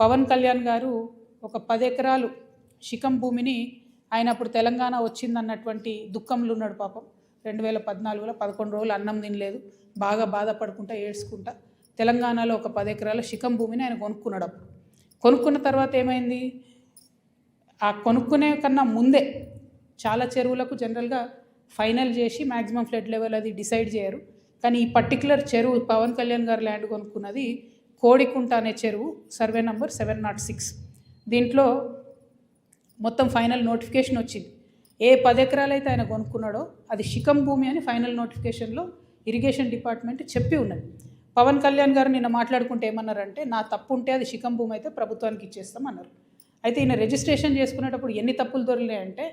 పవన్ కళ్యాణ్ గారు ఒక 10 ఎకరాలు శిఖం భూమిని ఆయన అప్పుడు తెలంగాణ వచ్చిందన్నటువంటి దుఃఖంలో ఉన్నాడు పాపం. 2014లో 11 రోజులు అన్నం తినలేదు, బాగా బాధపడుకుంటా ఏడ్చుకుంటా తెలంగాణలో ఒక 10 ఎకరాల శిఖం భూమిని ఆయన కొనుక్కున్నాడు. అప్పుడు కొనుక్కున్న తర్వాత ఏమైంది, ఆ కొనుక్కునే కన్నా ముందే చాలా చెరువులకు జనరల్గా ఫైనల్ చేసి మ్యాక్సిమం ఫ్లడ్ లెవెల్ అది డిసైడ్ చేయరు. కానీ ఈ పర్టికులర్ చెరువు పవన్ కళ్యాణ్ గారు ల్యాండ్ కొనుక్కున్నది కోడికుంట అనే చెరువు, సర్వే నంబర్ 706. దీంట్లో మొత్తం ఫైనల్ నోటిఫికేషన్ వచ్చింది. ఏ 10 ఎకరాలు అయితే ఆయన కొనుక్కున్నాడో అది శిఖం భూమి అని ఫైనల్ నోటిఫికేషన్లో ఇరిగేషన్ డిపార్ట్మెంట్ చెప్పి ఉన్నది. పవన్ కళ్యాణ్ గారు నిన్న మాట్లాడుకుంటే ఏమన్నారంటే, నా తప్పు ఉంటే అది శిఖం భూమి అయితే ప్రభుత్వానికి ఇచ్చేస్తామన్నారు. అయితే ఈయన రిజిస్ట్రేషన్ చేసుకునేటప్పుడు ఎన్ని తప్పులు దొరికాయంటే,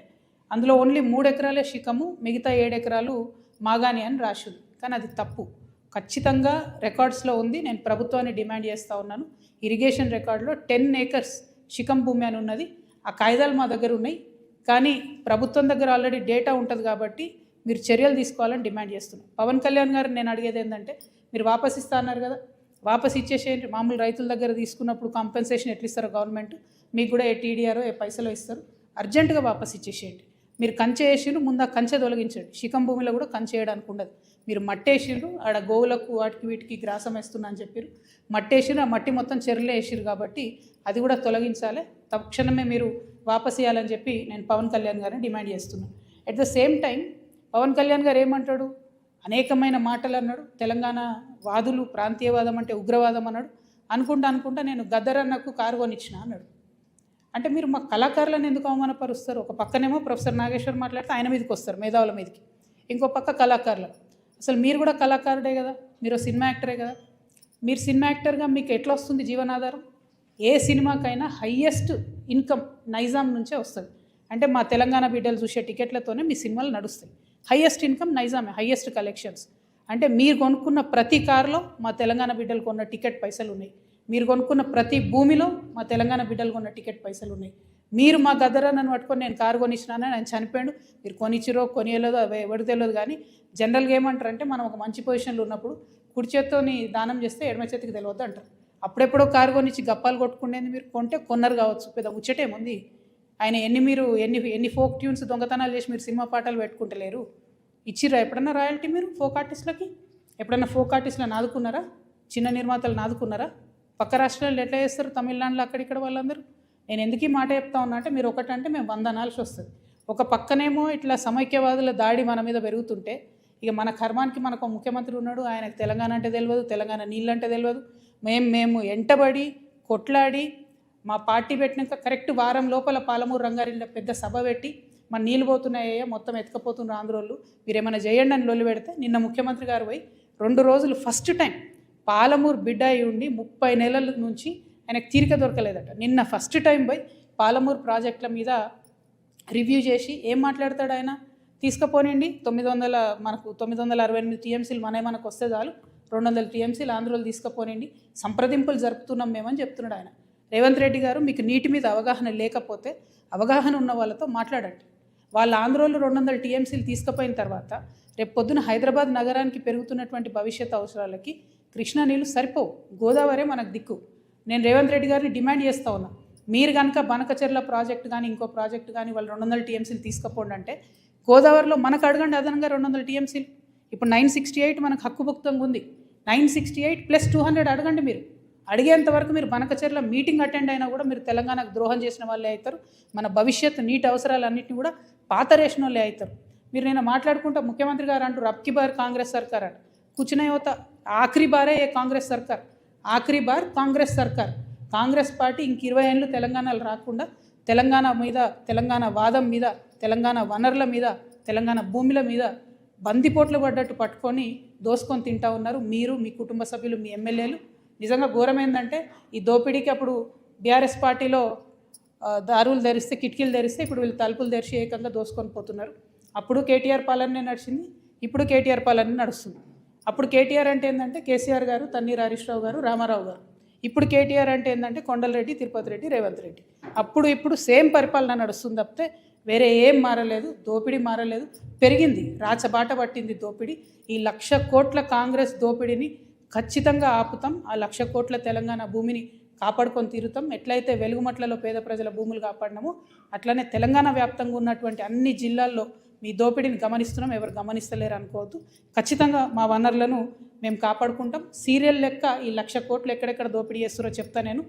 అందులో ఓన్లీ 3 ఎకరాలే శిఖము, మిగతా 7 ఎకరాలు మాగాని అని రాసింది. కానీ అది తప్పు, ఖచ్చితంగా రికార్డ్స్లో ఉంది. నేను ప్రభుత్వాన్ని డిమాండ్ చేస్తూ ఉన్నాను. ఇరిగేషన్ రికార్డులో 10 ఏకర్స్ శిఖం భూమి అని ఉన్నది. ఆ కాగితాలు మా దగ్గర ఉన్నాయి, కానీ ప్రభుత్వం దగ్గర ఆల్రెడీ డేటా ఉంటుంది కాబట్టి మీరు చర్యలు తీసుకోవాలని డిమాండ్ చేస్తున్నాను. పవన్ కళ్యాణ్ గారు నేను అడిగేది ఏంటంటే, మీరు వాపస్ ఇస్తా అన్నారు కదా, వాపస్ ఇచ్చేసేయండి. మామూలు రైతుల దగ్గర తీసుకున్నప్పుడు కాంపెన్సేషన్ ఎట్లా ఇస్తారో గవర్నమెంట్, మీకు కూడా ఏ టీడీఆరో ఏ పైసలో ఇస్తారు, అర్జెంటుగా వాపస్ ఇచ్చేసేయండి. మీరు కంచె వేసిండ్రు, ముందు ఆ కంచె తొలగించండి. శిఖం భూమిలో కూడా కంచె వేయడానికి ఉండదు. మీరు మట్టేసిండ్రు, ఆడ గోవులకు వాటికి వీటికి గ్రాసం వేస్తున్నా అని చెప్పారు, మట్టేసిండ్రు, ఆ మట్టి మొత్తం చెరువులో వేసిరు కాబట్టి అది కూడా తొలగించాలి. తక్షణమే మీరు వాపస్ ఇవ్వాలని చెప్పి నేను పవన్ కళ్యాణ్ గారిని డిమాండ్ చేస్తున్నాను. At the same time Pawan Kalyan garu ఏమంటాడు, అనేకమైన మాటలు అన్నాడు. తెలంగాణ వాదులు ప్రాంతీయవాదం అంటే ఉగ్రవాదం అన్నాడు. అనుకుంటా నేను గద్దరన్నకు కారు కొనిచ్చిన అన్నాడు. అంటే మీరు మా కళాకారులను ఎందుకు అవమానపరుస్తారు? ఒక పక్కనేమో ప్రొఫెసర్ నాగేశ్వర్ మాట్లాడితే ఆయన మీదకి వస్తారు, మేధావుల మీదకి. ఇంకో పక్క కళాకారులు. అసలు మీరు కూడా కళాకారుడే కదా, మీరు సినిమా యాక్టరే కదా. మీరు సినిమా యాక్టర్గా మీకు ఎట్లా వస్తుంది జీవనాధారం? ఏ సినిమాకైనా హయ్యెస్ట్ ఇన్కమ్ నైజాం నుంచే వస్తుంది. అంటే మా తెలంగాణ బిడ్డలు చూసే టికెట్లతోనే మీ సినిమాలు నడుస్తాయి. హయ్యెస్ట్ ఇన్కమ్ నైజామే, హయ్యెస్ట్ కలెక్షన్స్. అంటే మీరు కొనుక్కున్న ప్రతి కారులో మా తెలంగాణ బిడ్డలు కొన్న టికెట్ పైసలు ఉన్నాయి. మీరు కొనుక్కున్న ప్రతి భూమిలో మా తెలంగాణ బిడ్డలు కొన్న టికెట్ పైసలు ఉన్నాయి. మీరు మా గద్దరన్నను పట్టుకొని నేను కారు కొనిచ్చినానని ఆయన చనిపోయాడు. మీరు కొనిచ్చిరో కొనియలేదో ఎవరికి తెలియదు. కానీ జనరల్గా ఏమంటారంటే, మనం ఒక మంచి పొజిషన్లో ఉన్నప్పుడు కుడి చేత్తోని దానం చేస్తే ఎడమ చేతికి తెలియద్దు అంటారు. అప్పుడెప్పుడో కారు కొనిచ్చి గప్పాలు కొట్టుకునేది మీరు కొంటే కొన్నారు కావచ్చు, పెద్ద ముచ్చటేముంది. ఆయన ఎన్ని ఫోక్ ట్యూన్స్ దొంగతనాలు చేసి మీరు సినిమా పాటలు పెట్టుకుంటలేరు. ఇచ్చిర్రా ఎప్పుడన్నా రాయల్టీ మీరు ఫోక్ ఆర్టిస్టులకి? ఎప్పుడన్నా ఫోక్ ఆర్టిస్టులను ఆదుకున్నారా? చిన్న నిర్మాతలను ఆదుకున్నారా? పక్క రాష్ట్రాల్లో ఎట్లా చేస్తారు, తమిళనాడులో అక్కడిక్కడ వాళ్ళందరూ. నేను ఎందుకు ఈ మాట చెప్తా ఉన్నా అంటే, మీరు ఒకటంటే మేము 100 అనాల్సి వస్తుంది. ఒక పక్కనేమో ఇట్లా సమైక్యవాదుల దాడి మన మీద పెరుగుతుంటే, ఇక మన కర్మానికి మనకు ముఖ్యమంత్రి ఉన్నాడు, ఆయనకు తెలంగాణ అంటే తెలియదు, తెలంగాణ నీళ్ళంటే తెలియదు. మేము ఎంటబడి కొట్లాడి మా పార్టీ పెట్టినాక కరెక్ట్ వారం లోపల పాలమూరు రంగారెడ్డిలో పెద్ద సభ పెట్టి, మన నీళ్ళు పోతున్నాయ్యా మొత్తం ఎత్తుకపోతున్నారు ఆంధ్రోళ్ళు, మీరు ఏమైనా చేయండి అని లొల్లి పెడితే, నిన్న ముఖ్యమంత్రి గారు పోయి 2 రోజులు ఫస్ట్ టైం పాలమూరు బిడ్డ అయి ఉండి 30 నెలల నుంచి ఆయనకు తీరిక దొరకలేదట. నిన్న ఫస్ట్ టైం పోయి పాలమూరు ప్రాజెక్టుల మీద రివ్యూ చేసి ఏం మాట్లాడతాడు ఆయన, తీసుకుపోనండి 968 టీఎంసీలు మనకు వస్తే చాలు, 200 టీఎంసీలు ఆంధ్రోలు తీసుకుపోనండి, సంప్రదింపులు జరుపుతున్నాం మేమని చెప్తున్నాడు ఆయన. రేవంత్ రెడ్డి గారు, మీకు నీటి మీద అవగాహన లేకపోతే అవగాహన ఉన్న వాళ్ళతో మాట్లాడండి. వాళ్ళ ఆంధ్రోలు 200 టీఎంసీలు తీసుకుపోయిన తర్వాత రేపు పొద్దున హైదరాబాద్ నగరానికి పెరుగుతున్నటువంటి భవిష్యత్ అవసరాలకి కృష్ణా నీళ్ళు సరిపోవు, గోదావరే మనకు దిక్కు. నేను రేవంత్ రెడ్డి గారిని డిమాండ్ చేస్తూ ఉన్నా, మీరు కనుక బనకచెర్ల ప్రాజెక్టు కానీ ఇంకో ప్రాజెక్టు కానీ వాళ్ళు 200 టీఎంసీలు తీసుకుపోండి అంటే, గోదావరిలో మనకు అడగండి అదనంగా 200 టీఎంసీలు. ఇప్పుడు 968 మనకు హక్కుభుక్తంగా ఉంది, 968 + 200 అడగండి. మీరు అడిగేంతవరకు మీరు బనకచెర్ల మీటింగ్ అటెండ్ అయినా కూడా మీరు తెలంగాణకు ద్రోహం చేసిన వాళ్ళే అవుతారు. మన భవిష్యత్తు నీటి అవసరాలన్నింటినీ కూడా పాతరేసిన వాళ్ళే అవుతారు. మీరు నేను మాట్లాడుకుంటా ముఖ్యమంత్రి గారు అంటారు, అబ్కి బార్ కాంగ్రెస్ సర్కార్ అంట. కూర్చునే యువత ఆఖరి బారే ఏ కాంగ్రెస్ సర్కార్, ఆఖరి బార్ కాంగ్రెస్ సర్కార్. కాంగ్రెస్ పార్టీ ఇంక 20 ఏళ్ళు తెలంగాణలో రాకుండా తెలంగాణ మీద, తెలంగాణ వాదం మీద, తెలంగాణ వనరుల మీద, తెలంగాణ భూముల మీద బందిపోట్లు పడ్డట్టు పట్టుకొని దోసుకొని తింటా ఉన్నారు మీరు, మీ కుటుంబ సభ్యులు, మీ ఎమ్మెల్యేలు. నిజంగా ఘోరం ఏంటంటే, ఈ దోపిడీకి అప్పుడు బీఆర్ఎస్ పార్టీలో దారులు ధరిస్తే, కిటికీలు ధరిస్తే, ఇప్పుడు వీళ్ళు తలుపులు తెరిచి ఏకంగా దోసుకొని పోతున్నారు. అప్పుడు కేటీఆర్ పాలనే నడిచింది, ఇప్పుడు కేటీఆర్ పాలన నడుస్తుంది. అప్పుడు కేటీఆర్ అంటే ఏంటంటే కేసీఆర్ గారు, తన్నీర్ హరీష్ రావు గారు, రామారావు గారు. ఇప్పుడు కేటీఆర్ అంటే ఏంటంటే కొండలరెడ్డి, తిరుపతి రెడ్డి, రేవంత్ రెడ్డి. ఇప్పుడు సేమ్ పరిపాలన నడుస్తుంది తప్పితే వేరే ఏం మారలేదు. దోపిడీ మారలేదు, పెరిగింది, రాచబాట పట్టింది దోపిడీ. ఈ 1,00,000 కోట్ల కాంగ్రెస్ దోపిడీని ఖచ్చితంగా ఆపుతాం. ఆ 1,00,000 కోట్ల తెలంగాణ భూమిని కాపాడుకొని తీరుతాం. ఎట్లయితే వెలుగుమట్లలో పేద ప్రజల భూములు కాపాడినామో అట్లనే తెలంగాణ వ్యాప్తంగా ఉన్నటువంటి అన్ని జిల్లాల్లో మీ దోపిడీని గమనిస్తున్నాం. ఎవరు గమనిస్తలేరు అనుకోవద్దు. ఖచ్చితంగా మా వనరులను మేము కాపాడుకుంటాం. సీరియల్ లెక్క ఈ 1,00,000 కోట్లు ఎక్కడెక్కడ దోపిడీ చేస్తారో చెప్తా నేను.